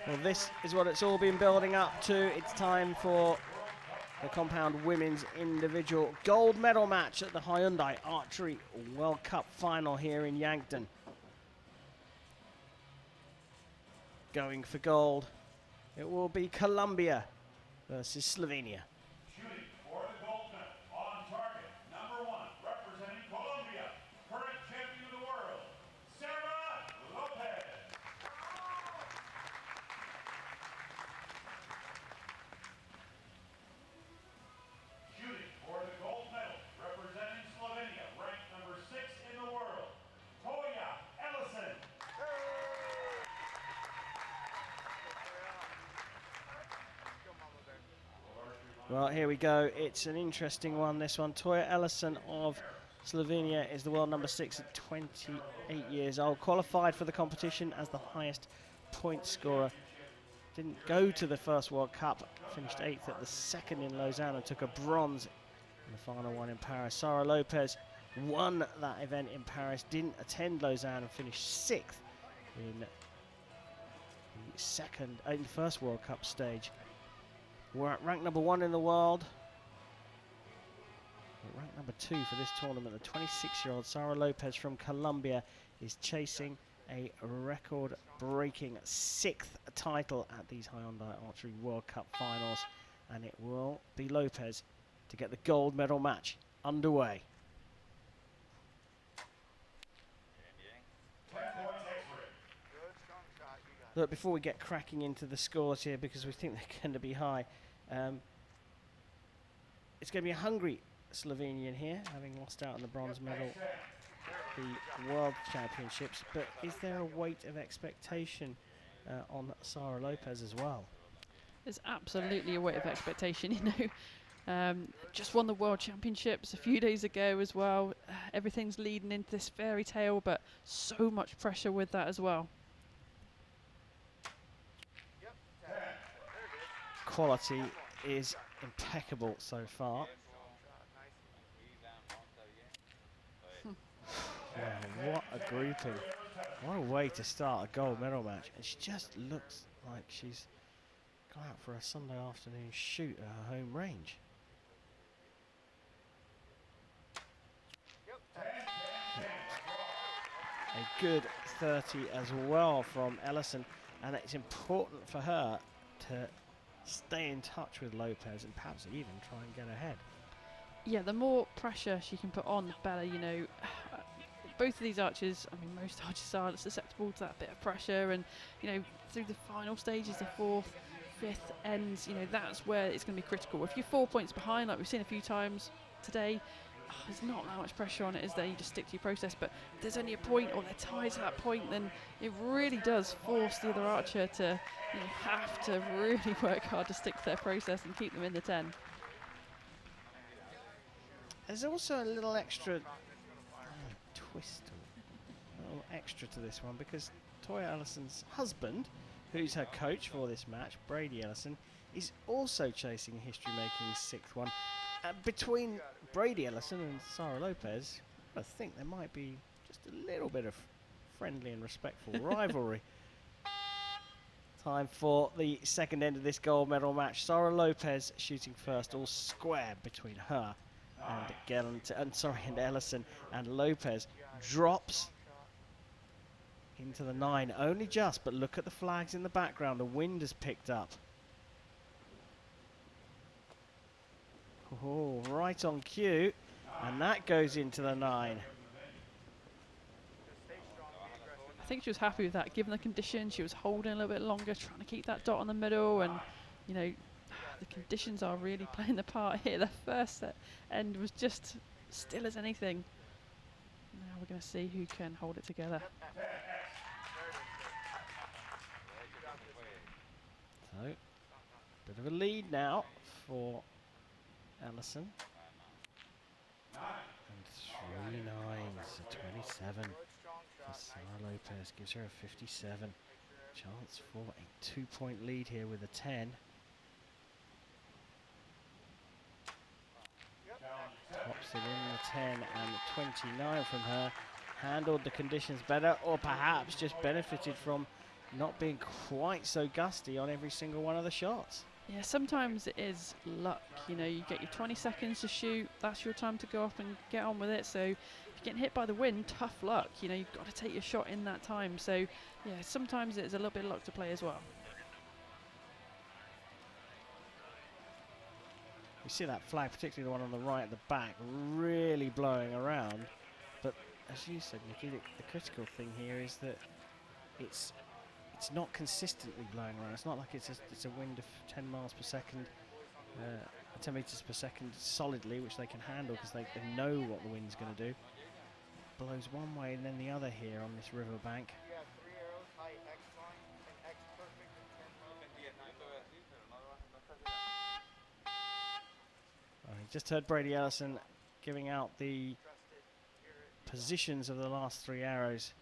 Well, this is what it's all been building up to. It's time for the compound women's individual gold medal match at the Hyundai Archery World Cup final here in Yankton. Going for gold, it will be Colombia versus Slovenia. Shooting for the gold medal on target, number 1, representing Colombia, current champion of the world, Sara Lopez. Shooting for the gold medal, representing Slovenia, ranked number 6 in the world, Toja Ellison. Well, here we go. It's an interesting one, this one. Toja Ellison of Slovenia is the world number 6 at 28 years old. Qualified for the competition as the highest point scorer. Didn't go to the first World Cup. Finished 8th at the second in Lausanne and took a bronze in the final one in Paris. Sara Lopez won that event in Paris. Didn't attend Lausanne and finished 6th in the first World Cup stage. We're at rank number 1 in the world. We're rank number 2 for this tournament. The 26-year-old Sara Lopez from Colombia is chasing a record-breaking 6th title at these Hyundai Archery World Cup finals. And it will be Lopez to get the gold medal match underway. Look, before we get cracking into the scores here, because we think they're going to be high, it's going to be a hungry Slovenian here, having lost out on the bronze medal at the World Championships. But is there a weight of expectation on Sara Lopez as well? There's absolutely a weight of expectation, you know. Just won the World Championships a few days ago as well. Everything's leading into this fairy tale, but so much pressure with that as well. Quality is impeccable so far. Wow, what a grouping. What a way to start a gold medal match. And she just looks like she's gone out for a Sunday afternoon shoot at her home range. A good 30 as well from Ellison. And it's important for her to stay in touch with Lopez and perhaps even try and get ahead. Yeah, the more pressure she can put on, the better, you know. Both of these archers, I mean, most archers are susceptible to that bit of pressure, and, you know, through the final stages, the 4th, 5th ends, you know, that's where it's going to be critical. If you're 4 points behind, like we've seen a few times today, there's not that much pressure on it, is there? You just stick to your process. But if there's only a point, or they're tied to that point, then it really does force the other archer to, you know, have to really work hard to stick to their process and keep them in the 10. There's also a little extra twist, a little extra to this one, because Toja Ellison's husband, who's her coach for this match, Brady Ellison, is also chasing a history-making 6th one. Between Brady Ellison and Sara Lopez, I think there might be just a little bit of friendly and respectful rivalry. Time for the second end of this gold medal match. Sara Lopez shooting first, all square between her and Ellison, and Lopez drops into the 9, only just, but look at the flags in the background. The wind has picked up. Oh, right on cue, and that goes into the 9. I think she was happy with that, given the conditions. She was holding a little bit longer, trying to keep that dot on the middle, and, you know, the conditions are really playing the part here. The first end was just still as anything. Now we're going to see who can hold it together. So, bit of a lead now for Ellison. And 3 9s, a 27 for Sara Lopez. Gives her a 57. Chance for a 2-point lead here with a 10. Tops it in the 10 and 29 from her. Handled the conditions better, or perhaps just benefited from not being quite so gusty on every single one of the shots. Yeah, sometimes it is luck. You know, you get your 20 seconds to shoot. That's your time to go up and get on with it. So if you're getting hit by the wind, tough luck. You know, you've got to take your shot in that time. So yeah, sometimes it's a little bit of luck to play as well. You see that flag, particularly the one on the right at the back, really blowing around. But as you said, Nikki, the critical thing here is that it's not consistently blowing around. It's not like it's a wind of 10 miles per second, 10 meters per second solidly, which they can handle because they know what the wind's going to do. Blows one way and then the other here on this riverbank. Just heard Brady Ellison giving out the positions of the last 3 arrows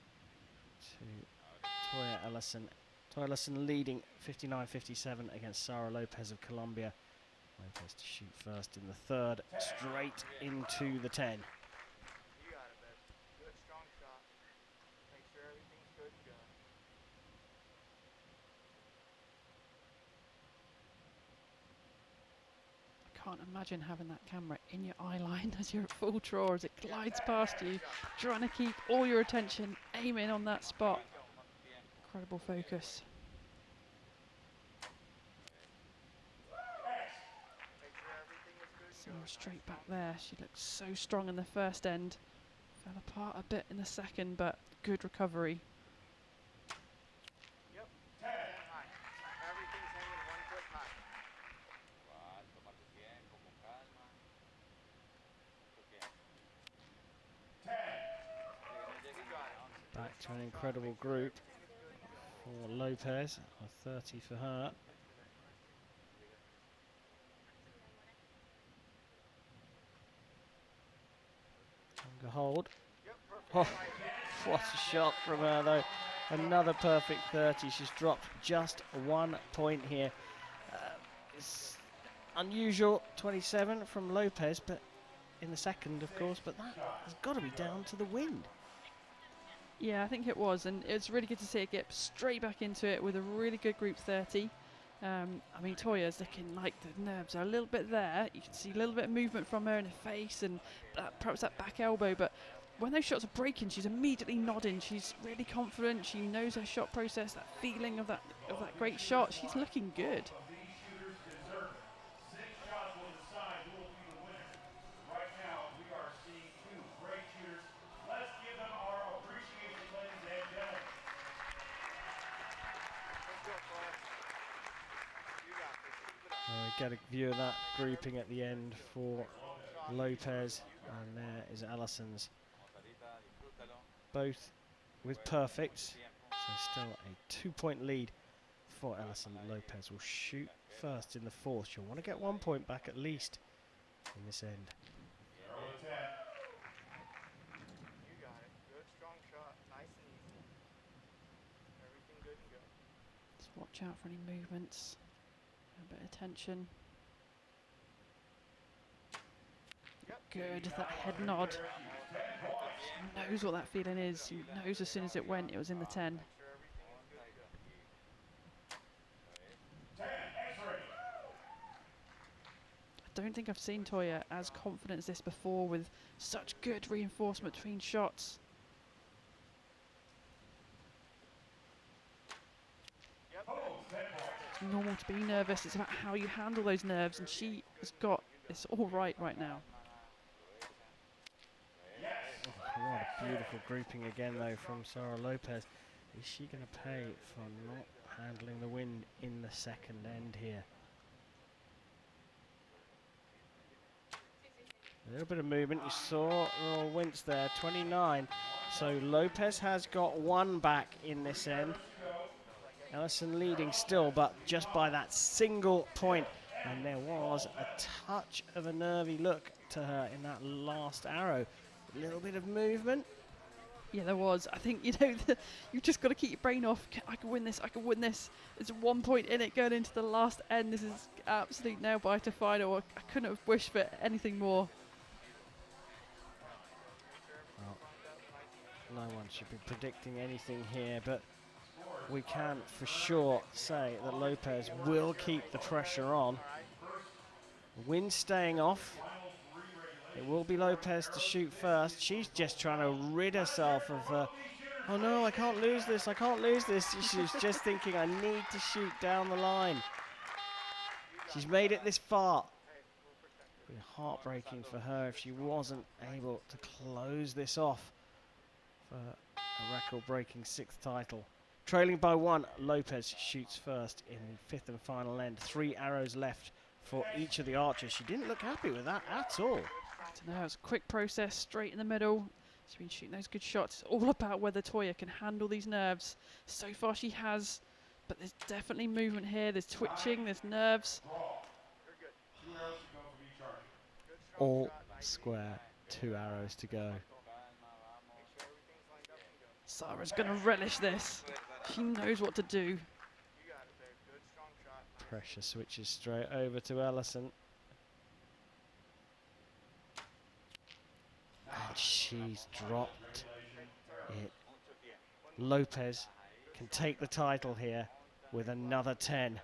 to Toja Ellison. Toja Ellison leading 59-57 against Sara Lopez of Colombia. Lopez to shoot first in the third, straight into the 10. You got it, babe. Good, strong shot. Make sure everything's good and good. I can't imagine having that camera in your eye line as you're at full draw, as it glides past you, trying to keep all your attention aiming on that spot. Incredible focus. So straight back there. She looked so strong in the first end. Fell apart a bit in the second, but good recovery. Yep. High. Everything's hanging 1 foot high. Back to an incredible group for Lopez, a 30 for her. Longer hold. Oh, what a shot from her though. Another perfect 30. She's dropped just 1 point here. It's unusual 27 from Lopez, but in the second, of course, but that has got to be down to the wind. Yeah, I think it was, and it's really good to see it get straight back into it with a really good group 30. I mean, Toya's looking like the nerves are a little bit there. You can see a little bit of movement from her in her face and perhaps that back elbow, but when those shots are breaking, she's immediately nodding. She's really confident. She knows her shot process, that feeling of that great shot. She's looking good. Get a view of that grouping at the end for Lopez, and there is Ellison's. Both with perfects, so still a 2-point lead for Ellison. Lopez will shoot first in the fourth. She'll want to get 1 point back at least in this end. You got it. Good, strong shot. Nice and easy. Everything good and good. Just watch out for any movements. A bit of tension. Good, that head nod. She knows what that feeling is. She knows as soon as it went, it was in the 10. I don't think I've seen Toja as confident as this before, with such good reinforcement between shots. It's normal to be nervous. It's about how you handle those nerves, and she has got this all right now. Oh, what a beautiful grouping again though from Sara Lopez. Is she going to pay for not handling the wind in the second end here? A little bit of movement. You saw little wince there, 29. So Lopez has got 1 back in this end. Ellison leading still, but just by that single point. And there was a touch of a nervy look to her in that last arrow. A little bit of movement. Yeah, there was. I think, you know, you've just got to keep your brain off. I can win this, I can win this. There's 1 point in it going into the last end. This is absolute nail-biter final. I couldn't have wished for anything more. Well, no one should be predicting anything here, but we can for sure say that Lopez will keep the pressure on. Wind staying off. It will be Lopez to shoot first. She's just trying to rid herself of, oh no, I can't lose this, I can't lose this. She's just thinking, I need to shoot down the line. She's made it this far. It would be heartbreaking for her if she wasn't able to close this off for a record-breaking 6th title. Trailing by 1, Lopez shoots first in the 5th and final end. 3 arrows left for each of the archers. She didn't look happy with that at all. So now it's a quick process, straight in the middle. She's been shooting those good shots. It's all about whether Toja can handle these nerves. So far she has, but there's definitely movement here. There's twitching, there's nerves. All square, 2 arrows to go. Sara's going to relish this. She knows what to do. Pressure switches straight over to Ellison. And she's dropped it. Lopez can take the title here with another 10.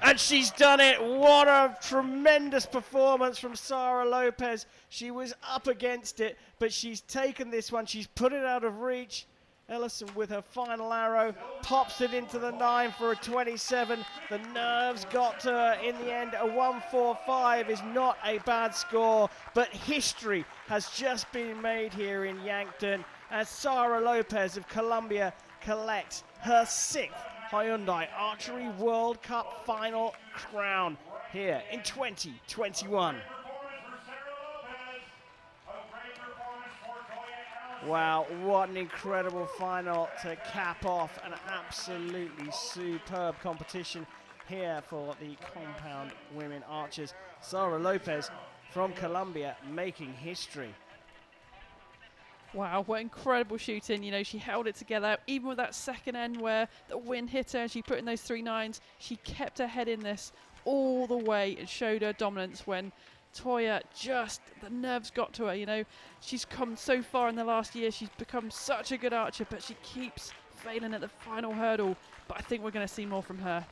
And she's done it! What a tremendous performance from Sara Lopez. She was up against it, but she's taken this one. She's put it out of reach. Ellison with her final arrow pops it into the 9 for a 27. The nerves got to her in the end. A 145 is not a bad score, but history has just been made here in Yankton as Sara Lopez of Colombia collects her 6th Hyundai Archery World Cup final crown here in 2021. Wow, what an incredible final to cap off an absolutely superb competition here for the compound women archers. Sara Lopez from Colombia making history. Wow, what incredible shooting. You know, she held it together. Even with that second end where the wind hit her and she put in those 3 9s, she kept her head in this all the way and showed her dominance when Toja the nerves got to her. You know, she's come so far in the last year. She's become such a good archer, but she keeps failing at the final hurdle. But I think we're going to see more from her.